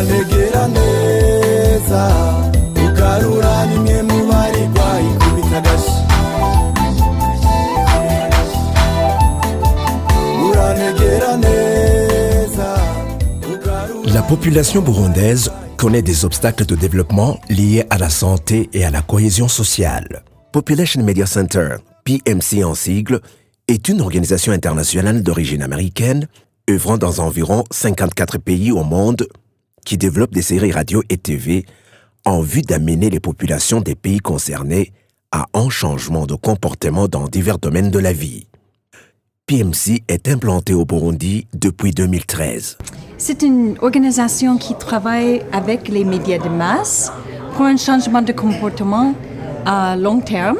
urantegera neza ukarura nimwe mu barigwa ikubita agashi urantegera neza. La population burundaise connaît des obstacles de développement liés à la santé et à la cohésion sociale. Population Media Center, PMC en sigle, est une organisation internationale d'origine américaine œuvrant dans environ 54 pays au monde qui développe des séries radio et TV en vue d'amener les populations des pays concernés à un changement de comportement dans divers domaines de la vie. PMC est implanté au Burundi depuis 2013. C'est une organisation qui travaille avec les médias de masse pour un changement de comportement à long terme.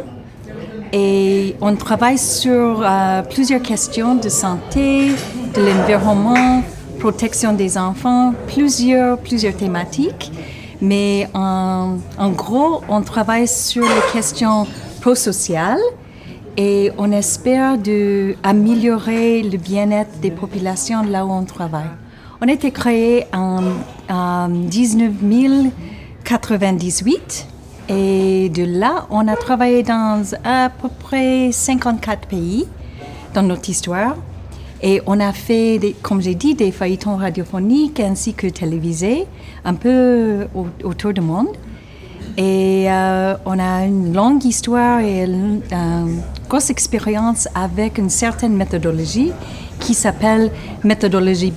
Et on travaille sur plusieurs questions de santé, de l'environnement, protection des enfants, plusieurs thématiques. Mais en gros, on travaille sur les questions prosociales et on espère améliorer le bien-être des populations là où on travaille. On a été créé en 1998 et de là, on a travaillé dans à peu près 54 pays dans notre histoire. Et on a fait, comme j'ai dit, des feuilletons radiophoniques ainsi que télévisés, un peu autour du monde. Et on a une longue histoire et une grosse expérience avec une certaine méthodologie qui s'appelle méthodologie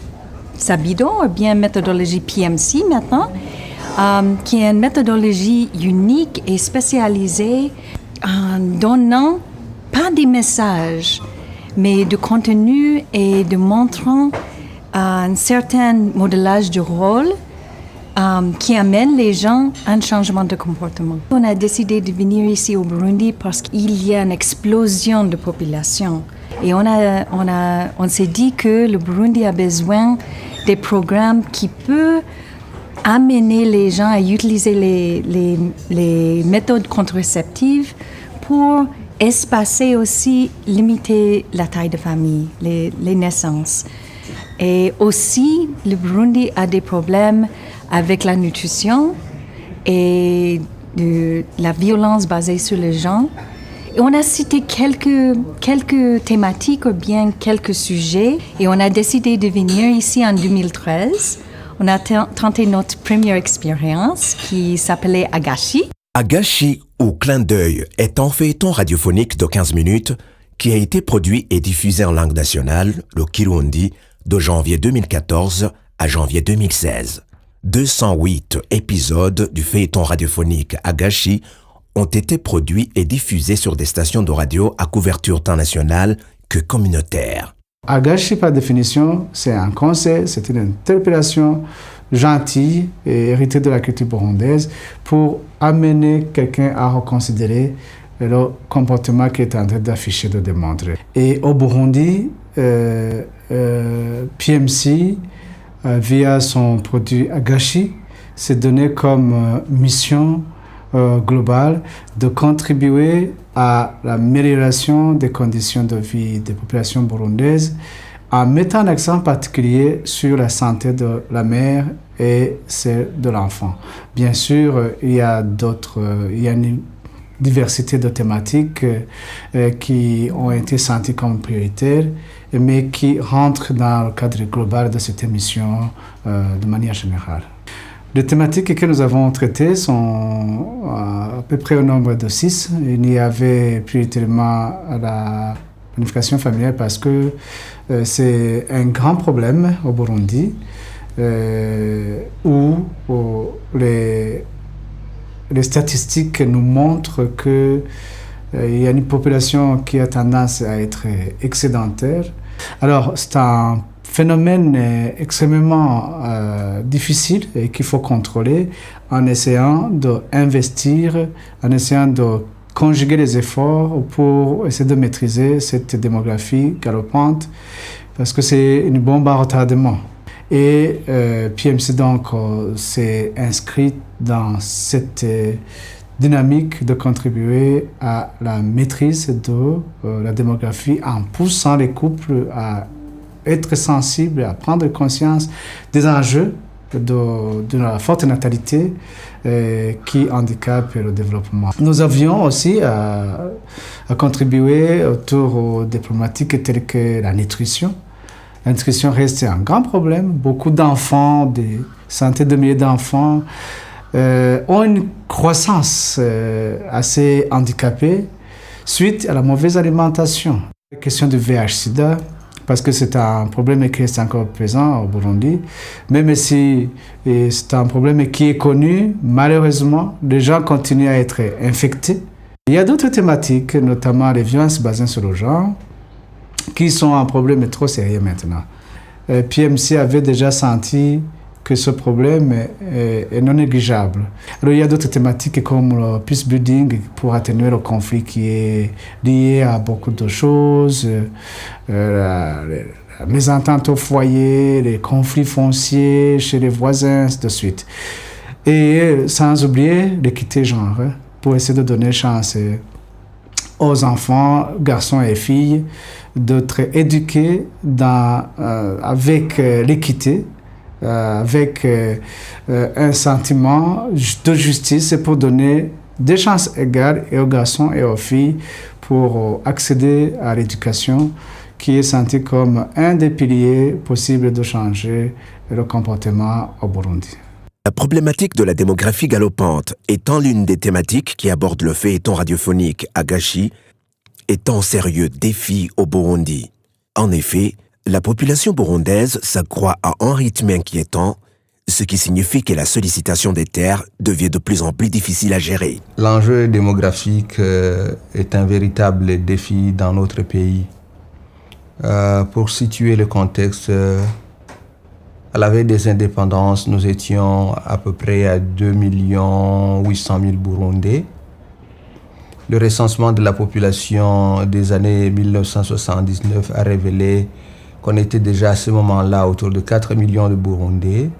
Sabido, ou bien méthodologie PMC maintenant, qui est une méthodologie unique et spécialisée en donnant pas des messages, mais de contenu et de montrant un certain modélage de rôle qui amène les gens à un changement de comportement. On a décidé de venir ici au Burundi parce qu'il y a une explosion de population. Et on s'est dit que le Burundi a besoin des programmes qui peuvent amener les gens à utiliser les méthodes contraceptives pour espacer aussi, limiter la taille de famille, les naissances. Et aussi, le Burundi a des problèmes avec la nutrition et la violence basée sur le genre. Et on a cité quelques thématiques ou bien quelques sujets et on a décidé de venir ici en 2013. On a tenté notre première expérience qui s'appelait Agashi. Agashi ou Clin d'œil est un feuilleton radiophonique de 15 minutes qui a été produit et diffusé en langue nationale, le Kirundi, de janvier 2014 à janvier 2016. 208 épisodes du feuilleton radiophonique Agashi ont été produits et diffusés sur des stations de radio à couverture tant nationale que communautaire. Agashi, par définition, c'est un conseil, c'est une interpellation gentille et héritée de la culture burundaise pour amener quelqu'un à reconsidérer le comportement qu'il est en train d'afficher, de démontrer. Et au Burundi, PMC, via son produit Agashi, s'est donné comme mission globale de contribuer à l'amélioration des conditions de vie des populations burundaises en mettant un accent particulier sur la santé de la mère et celle de l'enfant. Bien sûr, il y a une diversité de thématiques qui ont été senties comme prioritaires, mais qui rentrent dans le cadre global de cette émission de manière générale. Les thématiques que nous avons traitées sont à peu près au nombre de 6. Il y avait prioritairement la planification familiale parce que c'est un grand problème au Burundi où les statistiques nous montrent qu'il y a une population qui a tendance à être excédentaire. Alors, c'est un phénomène extrêmement difficile et qu'il faut contrôler en essayant d'investir, en essayant de conjuguer les efforts pour essayer de maîtriser cette démographie galopante parce que c'est une bombe à retardement. Et PMC donc s'est inscrit dans cette dynamique de contribuer à la maîtrise de la démographie en poussant les couples à être sensibles, à prendre conscience des enjeux de la forte natalité qui handicape le développement. Nous avions aussi à contribuer autour des problématiques telles que la nutrition. La nutrition reste un grand problème. Beaucoup d'enfants, des centaines de milliers d'enfants, ont une croissance assez handicapée suite à la mauvaise alimentation. La question du VIH-Sida, parce que c'est un problème qui est encore présent au Burundi, même si c'est un problème qui est connu, malheureusement, les gens continuent à être infectés. Il y a d'autres thématiques, notamment les violences basées sur le genre, qui sont un problème trop sérieux maintenant. PMC avait déjà senti que ce problème est non négligeable. Alors, il y a d'autres thématiques comme le peace building pour atténuer le conflit qui est lié à beaucoup de choses, la mésentente au foyer, les conflits fonciers chez les voisins, ainsi de suite. Et sans oublier l'équité genre, pour essayer de donner chance aux enfants, garçons et filles, d'être éduqués avec l'équité, avec un sentiment de justice pour donner des chances égales aux garçons et aux filles pour accéder à l'éducation qui est sentie comme un des piliers possibles de changer le comportement au Burundi. La problématique de la démographie galopante étant l'une des thématiques qui aborde le feuilleton radiophonique Agashi, est un sérieux défi au Burundi. En effet, la population burundaise s'accroît à un rythme inquiétant, ce qui signifie que la sollicitation des terres devient de plus en plus difficile à gérer. L'enjeu démographique est un véritable défi dans notre pays. Pour situer le contexte, à la veille des indépendances, nous étions à peu près à 2 800 000 Burundais. Le recensement de la population des années 1979 a révélé qu'on était déjà à ce moment-là autour de 4 millions de Burundais.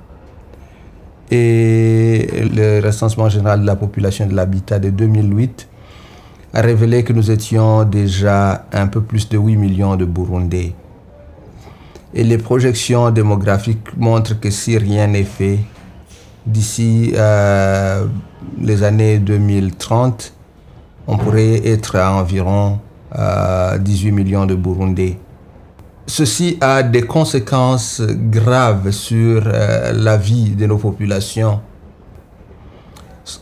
Et le recensement général de la population de l'habitat de 2008 a révélé que nous étions déjà un peu plus de 8 millions de Burundais. Et les projections démographiques montrent que si rien n'est fait, d'ici les années 2030, on pourrait être à environ 18 millions de Burundais. Ceci a des conséquences graves sur la vie de nos populations.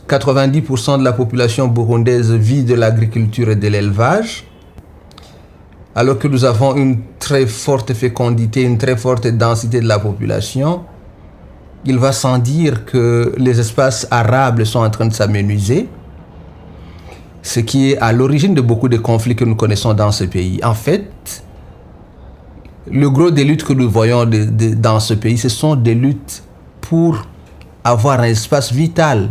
90% de la population burundaise vit de l'agriculture et de l'élevage, alors que nous avons une très forte fécondité, une très forte densité de la population. Il va sans dire que les espaces arables sont en train de s'amenuiser, ce qui est à l'origine de beaucoup de conflits que nous connaissons dans ce pays. En fait, le gros des luttes que nous voyons dans ce pays, ce sont des luttes pour avoir un espace vital.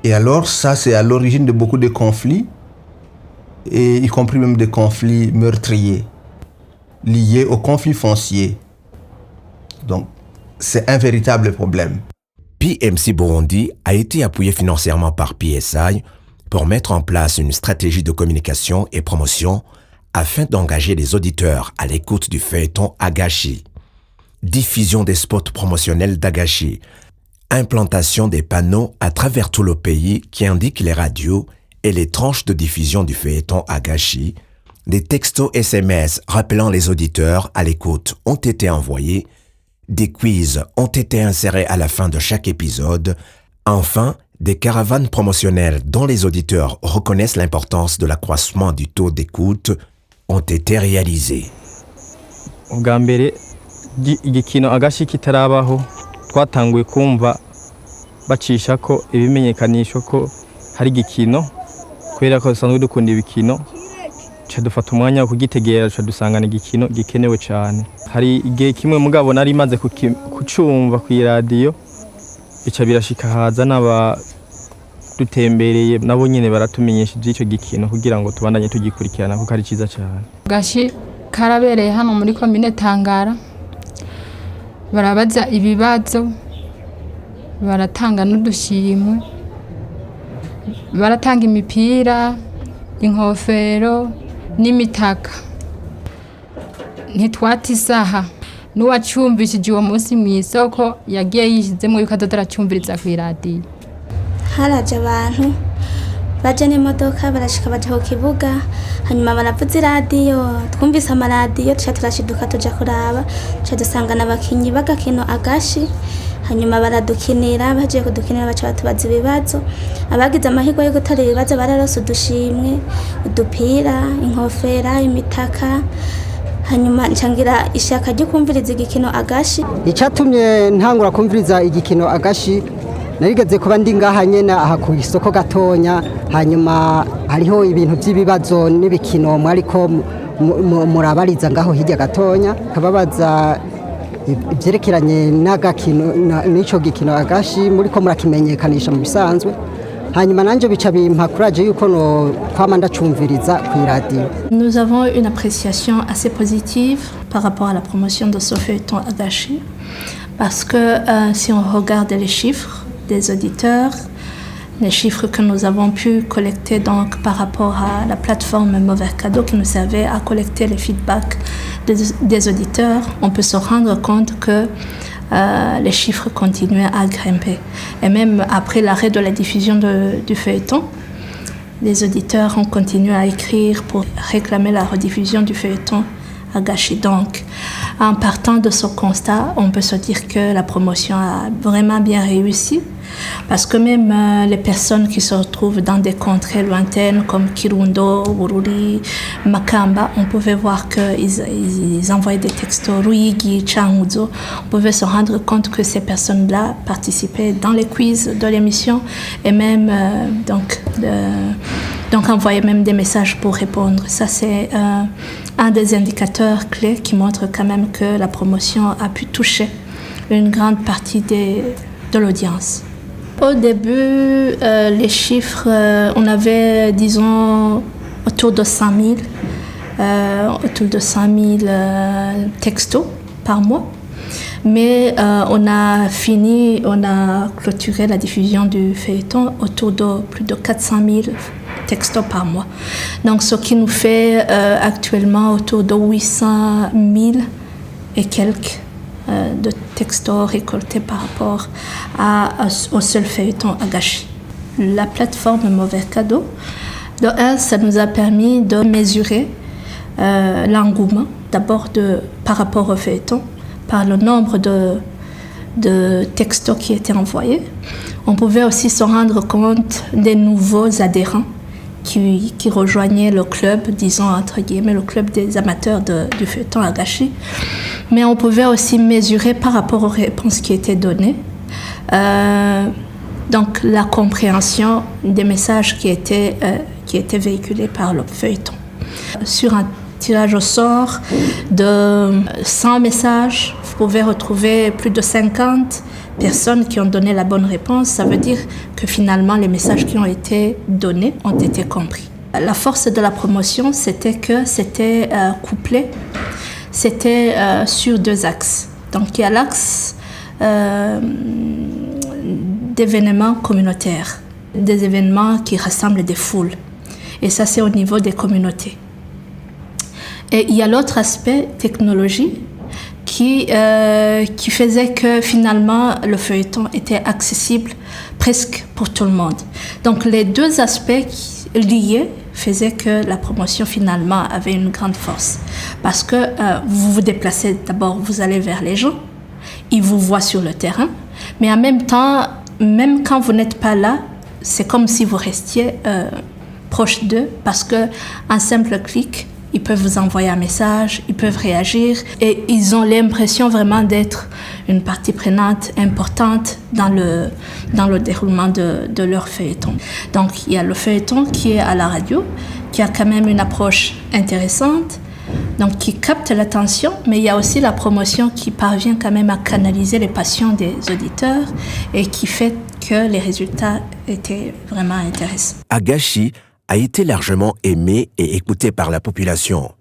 Et alors, ça, c'est à l'origine de beaucoup de conflits, et y compris même des conflits meurtriers, liés aux conflits fonciers. Donc, c'est un véritable problème. PMC Burundi a été appuyé financièrement par PSI pour mettre en place une stratégie de communication et promotion afin d'engager les auditeurs à l'écoute du feuilleton Agashi. Diffusion des spots promotionnels d'Agashi, implantation des panneaux à travers tout le pays qui indiquent les radios et les tranches de diffusion du feuilleton Agashi, des textos SMS rappelant les auditeurs à l'écoute ont été envoyés, des quiz ont été insérés à la fin de chaque épisode, enfin, des caravanes promotionnelles dont les auditeurs reconnaissent l'importance de l'accroissement du taux d'écoute ont été réalisées. Ubwa mbere igikino Agashi kitarabaho twatanguye kumva bacisha ko ibimenyekanisho ko hari igikino kubera ko dusanzwe dukunda ibikino cha dufata umwanya wo kugitegera cha dusangana igikino gikenewe cyane. Hari igihe kimwe mugabo nari maze kucumva ku radio ica birashika haza n'aba dutembereye nabo nyene baratumenyesheje ico gikino kugira ngo tubandanye tugikurikirana kuko ari ciza cyane. Agashi karabereye hano muri komine Tangara, barabaza ibibazo, baratanga n'udushimwe, baratanga imipira, inkofero n'imitaka. Ntitwata isaha, n'uwacyumvishije uwo munsi mu isoko yagiye yishyizemo yuko ataracyumviriza ku iradiyo. Haraje abantu baje n'imodoka barashika baje ku kibuga hanyuma baravuza iradiyo twumvise amaradiyo tuca turashiduka tuja kuraba tuca dusangana abakinyi bagakino agashi hanyuma baradukinira baje kudukinira baca batubaza ibibazo abagize amahirwe yo gutara ibibazo bararose udushimwe udupira inkofera imitaka hanyuma ncangira ishaka ryo kumviriza igikino agashi. Icyatumye ntangura kumviriza igikino agashi narigeze kuba ndi ngaha nyene aha ku isoko gatonya hanyuma hariho ibintu by'ibibazo n'ibikino mwariko murabariza ngaho hirya gatonya kababaza ibyerekeranye n'agakino n'ico gikino agashi muriko murakimenyekanisha mu bisanzwe hanyuma nanje bica bimpa courage yuko no kwama ndacumviriza ku radio. Nous avons une appréciation assez positive par rapport à la promotion de ce feuilleton agashi parce que si on regarde les chiffres des auditeurs, les chiffres que nous avons pu collecter donc par rapport à la plateforme Mauvais Cadeau qui nous servait à collecter les feedbacks des auditeurs, on peut se rendre compte que les chiffres continuaient à grimper. Et même après l'arrêt de la diffusion du feuilleton, les auditeurs ont continué à écrire pour réclamer la rediffusion du feuilleton agashi. Donc, en partant de ce constat, on peut se dire que la promotion a vraiment bien réussi parce que même les personnes qui se retrouvent dans des contrées lointaines comme Kirundo, Bururi, Makamba, on pouvait voir qu'ils envoyaient des textos, Ruigi, Changuzo. On pouvait se rendre compte que ces personnes-là participaient dans les quiz de l'émission et même donc envoyaient même des messages pour répondre. Ça, c'est un des indicateurs clés qui montre quand même que la promotion a pu toucher une grande partie de l'audience. Au début, les chiffres, on avait, disons, autour de 100 000 textos par mois. Mais on a clôturé la diffusion du feuilleton autour de plus de 400 000 textos par mois. Donc, ce qui nous fait actuellement autour de 800 000 et quelques de textos récoltés par rapport au seul feuilleton agashi. La plateforme Mauvais Cadeau, de un, ça nous a permis de mesurer l'engouement, d'abord par rapport au feuilleton, par le nombre de textos qui étaient envoyés. On pouvait aussi se rendre compte des nouveaux adhérents qui rejoignaient le club, disons entre guillemets, le club des amateurs du feuilleton agashi. Mais on pouvait aussi mesurer par rapport aux réponses qui étaient données, donc la compréhension des messages qui étaient véhiculés par le feuilleton. Sur un tirage au sort de 100 messages, vous pouvez retrouver plus de 50 personnes qui ont donné la bonne réponse. Ça veut dire que finalement, les messages qui ont été donnés ont été compris. La force de la promotion, c'était que c'était couplé, c'était sur deux axes. Donc, il y a l'axe d'événements communautaires, des événements qui rassemblent des foules. Et ça, c'est au niveau des communautés. Et il y a l'autre aspect, technologie, qui faisait que finalement le feuilleton était accessible presque pour tout le monde. Donc les deux aspects liés faisaient que la promotion finalement avait une grande force. Parce que vous vous déplacez, d'abord vous allez vers les gens, ils vous voient sur le terrain, mais en même temps, même quand vous n'êtes pas là, c'est comme si vous restiez proche d'eux, parce qu'un simple clic, ils peuvent vous envoyer un message, ils peuvent réagir et ils ont l'impression vraiment d'être une partie prenante importante dans le déroulement de leur feuilleton. Donc il y a le feuilleton qui est à la radio, qui a quand même une approche intéressante, donc qui capte l'attention, mais il y a aussi la promotion qui parvient quand même à canaliser les passions des auditeurs et qui fait que les résultats étaient vraiment intéressants. Agashi a été largement aimé et écouté par la population.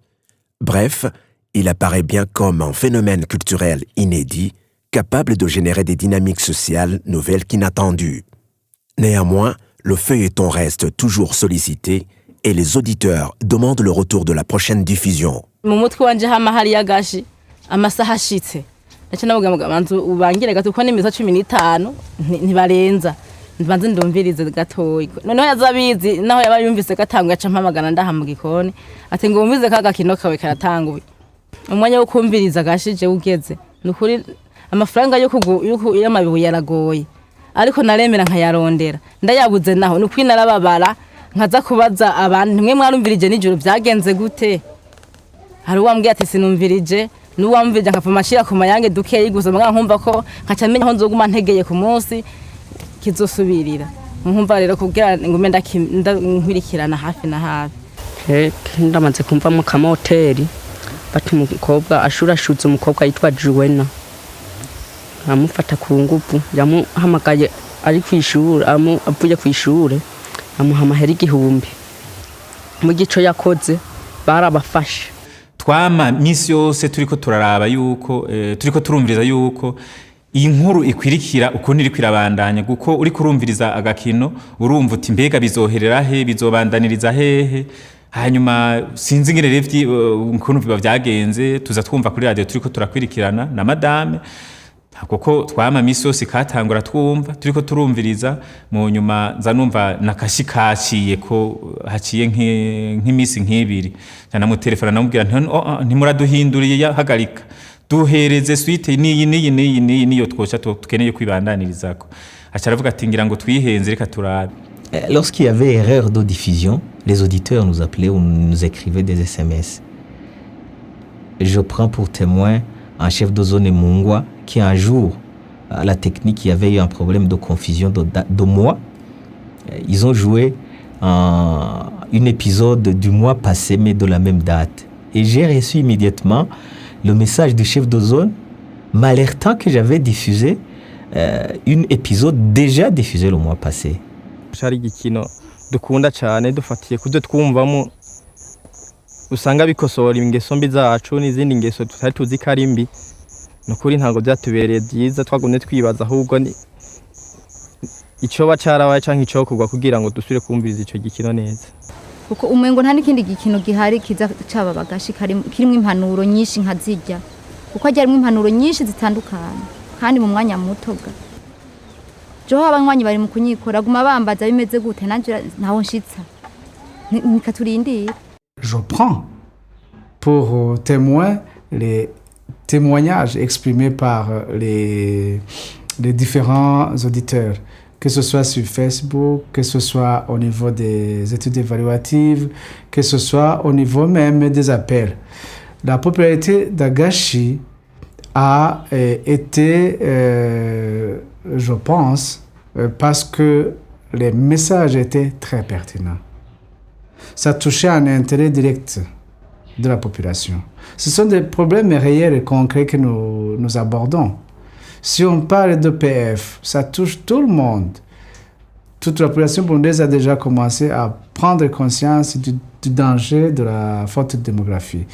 Bref, il apparaît bien comme un phénomène culturel inédit, capable de générer des dynamiques sociales nouvelles qu'inattendues. Néanmoins, le feuilleton reste toujours sollicité et les auditeurs demandent le retour de la prochaine diffusion. amasaha ashitse naco navuga manzu ubangire gato ko n'imisa 15 ntibarenza mbanze ndumvirize gatoyi noneho yazabizi naho yaba yumvise gatangwa aca mpamagana ndaha mu gikoni ati ngo umvize kaga kino kawe karatanguye umwanya wo kumviriza gashije ugeze nukuri amafaranga yo y'amabihu yaragoye ariko naremera nkayarondera ndayabuze naho nukuri narababara nkaza kubaza abantu mwe mwarumvirije nijoro byagenze gute hari uwambwiye ati sinumvirije nuwamvije nkapfa mashira ku mayange dukeyi gusa mwa nkumva ko nkacamenya aho nzoguma ntegeye ku munsi kizosubirira nkumva rero kugira ngo menda nkwirikirana hafi na hafi ndamaze kumva mu kamoteri bati umukobwa ashurashutse umukobwa yitwa Juwena amufata ku nguvu yamuhamagaye ari kwishura avuye kwishura amuhama heri igihumbi mu gico yakoze barabafashe twama misi yose turiko turaraba yuko turiko turumviriza yuko iyi nkuru ikwirikira ukuntu iri kwirabandanya guko uri kurumviriza agakino urumva uti mbega bizoherera he bizobandaniriza hehe hanyuma sinzi ngire revyi ukuntu biba vyagenze tuza twumva kuri radio turiko turakwirikirana na madame kuko twama misi yose katangura twumva turiko turumviriza mu nyuma nza numva nakashikaciye ko haciye nk'imisi nk'ibiri cyana mu telefone namubwira ntimuraduhinduriye hagarika duhereze suite niyo twocha tukeneye kwibandaniriza acha aravuga ati ngira ngo twihenze reka turabe. Lorsqu'il y avait erreur de diffusion, les auditeurs nous appelaient ou nous écrivaient des SMS. Je prends pour témoin un chef de zone Mungwa qui un jour, à la technique, il y avait eu un problème de confusion de mois. Ils ont joué un épisode du mois passé, mais de la même date. Et j'ai reçu immédiatement le message du chef de zone m'alertant que j'avais diffusé un épisode déjà diffusé le mois passé. Shari gikino dukunda cyane dufatiye kuzo twumvamo usanga bikosora ingeso mbi zacu n'izindi ngeso tutari tuzi karimbi nukuri ntago byatubereye byiza twagumye twibaza ahubwo ni ico bacarabaye canke ico kugwa kugira ngo dusubire kumviriza ico gikino neza kuko umengo nta nikindi gikino gihari kiza caba bagashi kirimo impanuro nyinshi nkazijya kuko ajya arimo impanuro nyinshi zitandukanye kandi mu mwanya mutoga jo abanywanyi bari mu kunyikora guma bambaza bimeze gute nanje ntaho nshitsa nikaturindira. Je prends pour témoin les témoignages exprimés par les différents auditeurs, que ce soit sur Facebook, que ce soit au niveau des études évaluatives, que ce soit au niveau même des appels. La popularité d'Agashi a été, je pense, parce que les messages étaient très pertinents. Ça touchait un intérêt direct de la population. Ce sont des problèmes réels et concrets que nous abordons. Si on parle de PF, ça touche tout le monde. Toute la population burundaise a déjà commencé à prendre conscience du danger de la forte démographie.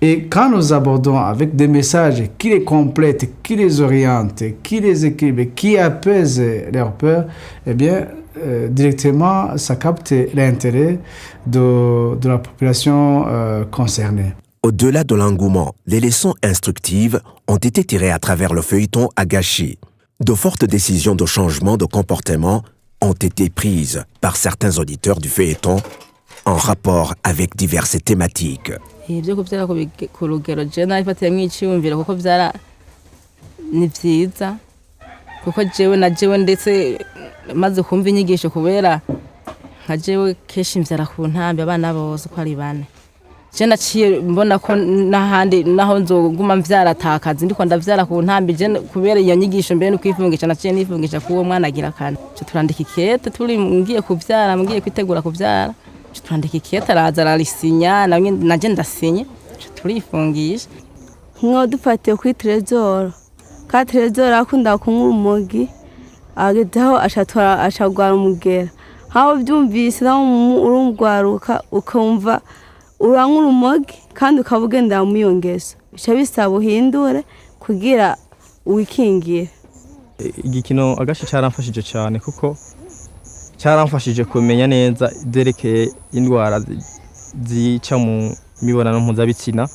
Et quand nous abordons avec des messages qui les complètent, qui les orientent, qui les équilibrent, qui apaisent leurs peurs, eh bien, directement, ça capte l'intérêt de la population concernée. Au-delà de l'engouement, les leçons instructives ont été tirées à travers le feuilleton Agashi. De fortes décisions de changement de comportement ont été prises par certains auditeurs du feuilleton en rapport avec diverses thématiques. Ibyo kubyara ku rugero je nabifatiye mwiciyumvira kuko byara ni byiza kuko jewe ndetse maze kumva inyigisho kubera nka jewe keshi mbyara ku ntambi abana bose ko ari bane je naciye mbona ko nahandi naho nzoguma mvyaratakaza ndiko ndavyara ku ntambi je kubera iyo nyigisho mbere no kwifungisha naciye nifungisha kuwo mwana agira kane cyo turandika ikete turi ngiye kuvyara ngiye kwitegura kuvyara turandika ikete araza ararisinya naje ndasinye turifungisha nko dufatiye kuri Trezor ka Trezor akunda kunywa umugi agezaho ashagwara umugera hawo byumvise naho urungwaruka ukumva uranywa urumogi kandi ukabugenda mu yongeso bica bisaba uhindure kugira wikingire. Igikino Agashi cyaramfashije cyane kuko cyaramfashije kumenya neza derekeye indwara zica mu mibonano mpuzabitsina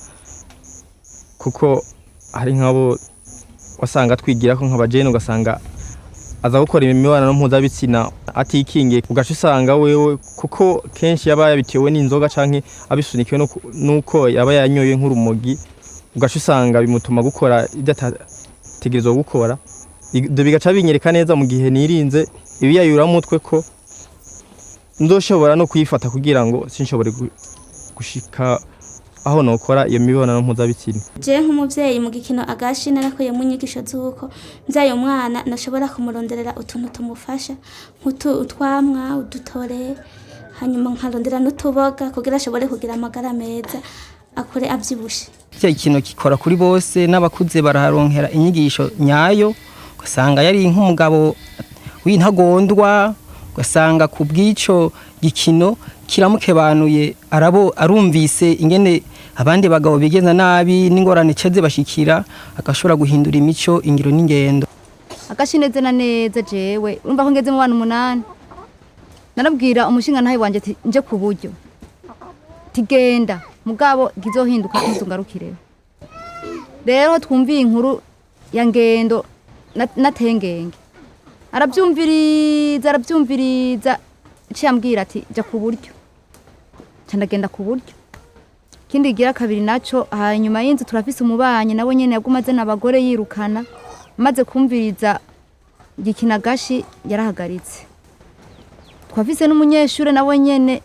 kuko hari nk'abo wasanga twigira ko nk'abajene ugasanga aza gukora imibonano mpuzabitsina atikingiye ugaca usanga wewe kuko kenshi yaba yabitewe n'inzoga canke abisunikiwe nuko yaba yanyoye nk'urumogi ugaca usanga bimutuma gukora idategerezwa gukora ibyo bigaca binyereka neza mu gihe nirinze ibiyayura mutwe ko ndoshobora no kwifata kugira ngo sinshobore gushika aho nokora iyo mibonano mpuzabitsina. Je nk'umuvyeyi mu gikino agashi narakoye mu nyigisho z'uko nzayo mwana nashobora kumuronderera utuntu tumufasha utwamwa udutore hanyuma nkarondera n'utuboga kugira ashobore kugira amagara meza akore avyibushe. Cyo kino kikora kuri bose n'abakuze bararonkera inyigisho nyayo ugasanga yari nk'umugabo w'intagondwa ugasanga ku bw'ico gikino kiramukebanuye arumvise ingene abandi bagabo bigeza nabi n'ingorane ceze bashikira agashobora guhindura imico ingiro n'ingendo. Agashineze na neza jewe urumva ko ngeze mu bana 8 narabwira umushinga ntaye wanje ati nje ku buryo tigenda mugabo gizohinduka kizungarukire rero twumviye inkuru ya ngendo natengenge arabyumviriza cyambwira ati jya ku buryo cyandagenda ku buryo kindi gira kabiri naco hanyuma y'inzu turafise umubanye nawe nyene yagumaze n'abagore yirukana maze kumviriza gikina gashi yarahagaritse twafise n'umunyeshure nawe nyene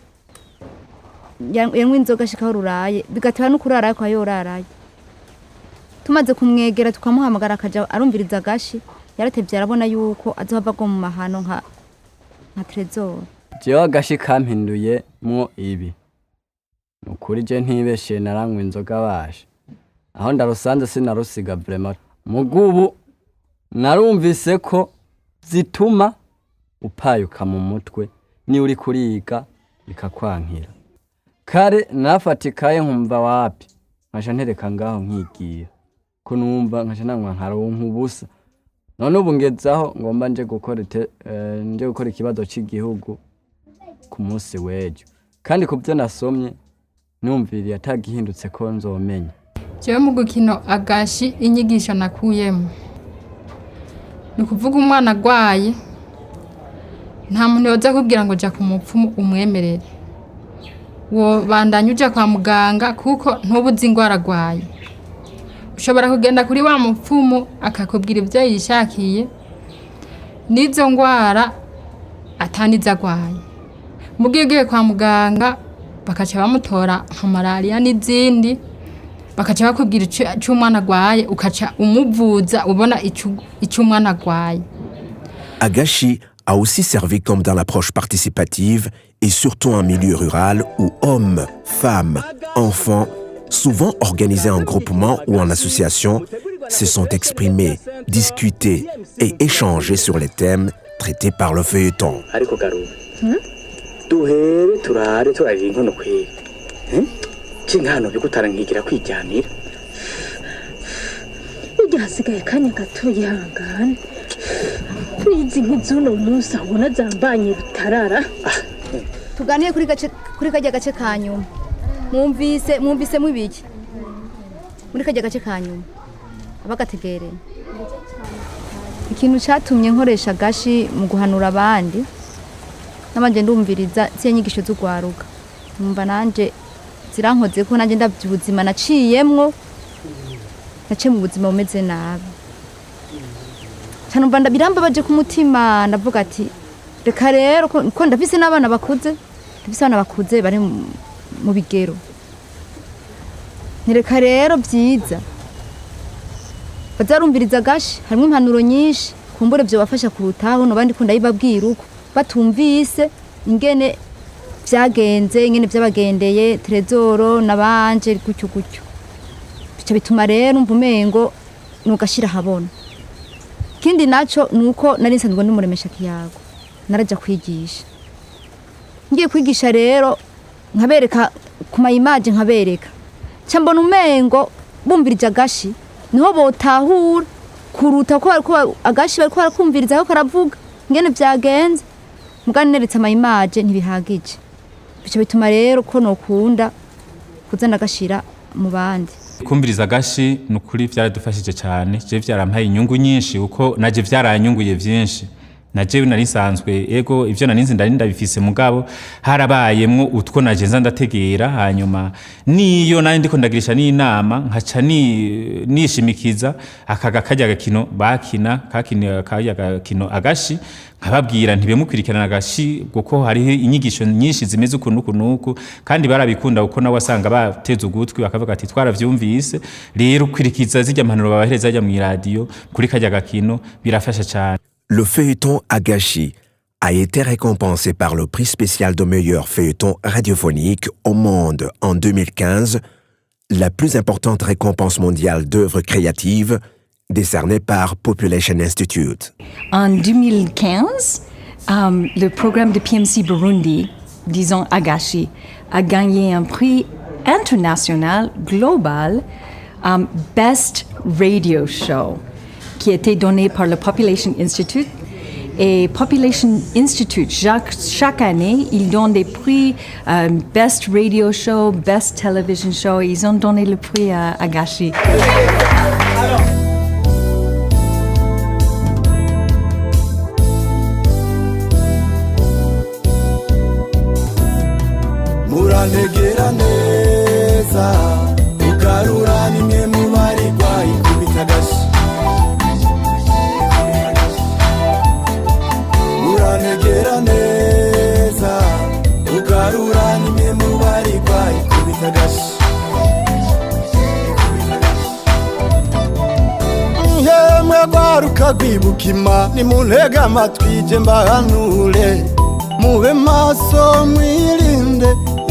yanywa inzoga shikaho ruraye bigatera no kurara ko yoraraye tumaze kumwegera tukamuhamagara akaja arumviriza gashi yaratevye arabona yuko azohava go mu mahano nka Trezor. Jewe agashi kampinduye mwo ibi nukuri je ntibeshe naranywa inzoga bashe aho ndarusanze sinarusiga vraiment mugubu narumvise ko zituma upayuka mu mutwe ni uri kuriga bikakwankira kare nafatikaye nkumva wapi nkasha ntereka ngaho nkigira ko numva nkasha nanywa nkaronka ubusa none ubu ngezaho ngomba nje gukora ikibazo cy'igihugu ku munsi w'ejo kandi kubyo nasomye numviriye atagihindutse ko nzomenya. Jewe mu gukino agashi inyigisho nakuyemo ni kuvuga umwana agwaye nta muntu yoza kubwira ngo jya ku mupfumu umwemerere wo bandanye uja kwa muganga kuko ntubuzi ingwara agwaye ushobora kugenda kuri wa mupfumu akakubwira ibyo yishakiye n'izo ngwara ataniza agwaye mugiye kwa muganga bakaca bamutora nka malaria n'izindi bakaca bakubwira icyo umwana agwaye ukaca umuvuza ubona icyo umwana agwaye. Agashi a aussi servi comme dans l'approche participative et surtout en milieu rural où hommes, femmes, enfants, souvent organisés en groupement ou en association, se sont exprimés, discutés et échangés sur les thèmes traités par le feuilleton. Duhere turare turari inkono kwiga kinkano byo kutarankigira kwijyanira ujya hasigaye kanya gato yihangana nizi nk'izuno munsi abona zambanye rutarara tuganiye kuri kajya gace kanyuma mwumvise mwibiki muri kajya gace kanyuma abagategereye ikintu cyatumye nkoresha gashi mu guhanura abandi nabanje ndumviriza cyenyigisho z'ugwaruka numva nanje zirankoze ko nanje ndabyubuzima naciyemwo nace mu buzima bumeze nabi cyane mbanda birambabaje ku mutima ndavuga ati reka rero ko ndafise n'abana bakuze bari mu bigero nireka rero byiza bazarumviriza gashi harimo impanuro nyinshi kumbure byo bafasha kurutaho no bandi kunda yibabwira uko batumvise ingene byagenze ingene byabagendeye Trezor nabanje gutyo bica bituma rero umvumengo nugashira habona kindi naco nuko nari nsanzwe ndumuremesha kiyago naraja kwigisha ngiye kwigisha rero nkabereka ku mayimaje nkabereka cyambona umengo bumvirije agashi niho botahura kuruta ko agashi bari ko kumviriza ko karavuga ngene byagenze mugani neretse amayimaje ntibihagije bico bituma rero ko nokunda kuzana gashira mu bandi. kumviriza agashi nukuri vyaradufashije cyane je vyarampaye inyungu nyinshi uko naje vyaranyunguye vyinshi naje nari nsanzwe ego ivyo naninzi ndabifise mugabo harabayemwo utwo naje nza ndategera hanyuma niyo nari ndiko ndagirisha n'inama nkaca nishimikiza akaga kajya gakino bakina kajya gakino agashi nkababwira ntibemukwirikirana agashi kuko hariho inyigisho nyinshi zimeze ukunuku kandi barabikunda uko nawe wasanga bateze ugutwi bakavuga ati twaravyumvise rero kwirikiza zijya mpanuro babahereza ajya mu radio kuri kajya gakino birafasha cyane. Le feuilleton Agashi a été récompensé par le prix spécial de meilleur feuilleton radiophonique au monde en 2015, la plus importante récompense mondiale d'œuvres créatives décernée par Population Institute. En 2015, le programme de PMC Burundi, disons Agashi, a gagné un prix international global Best Radio Show, qui a été donné par le Population Institute. Et Population Institute, chaque année, ils donnent des prix Best Radio Show, Best Television Show. Ils ont donné le prix à Agashi. murantegera neza ukarura nimwe mu barigwa ikubita agashi murantegera neza ukarura nimwe mu barigwa ikubita agashi yemwe rwaruka rwibukima nimuntege amatwi je mbahanure mube maso mwirinde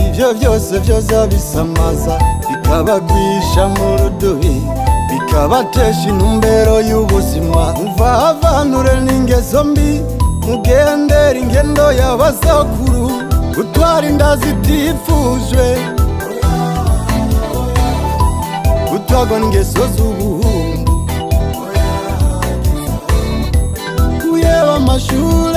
ivyo byose vyoza bisamaza bikabagwisha mu rudubi bikabatesha intumbero y'ubuzima muvavanure n'ingeso mbi mugendera ingendo y'abasakuru gutwara inda zitifujwe gutwarwa n'ingeso z'ubuhumbu kuyeba amashuri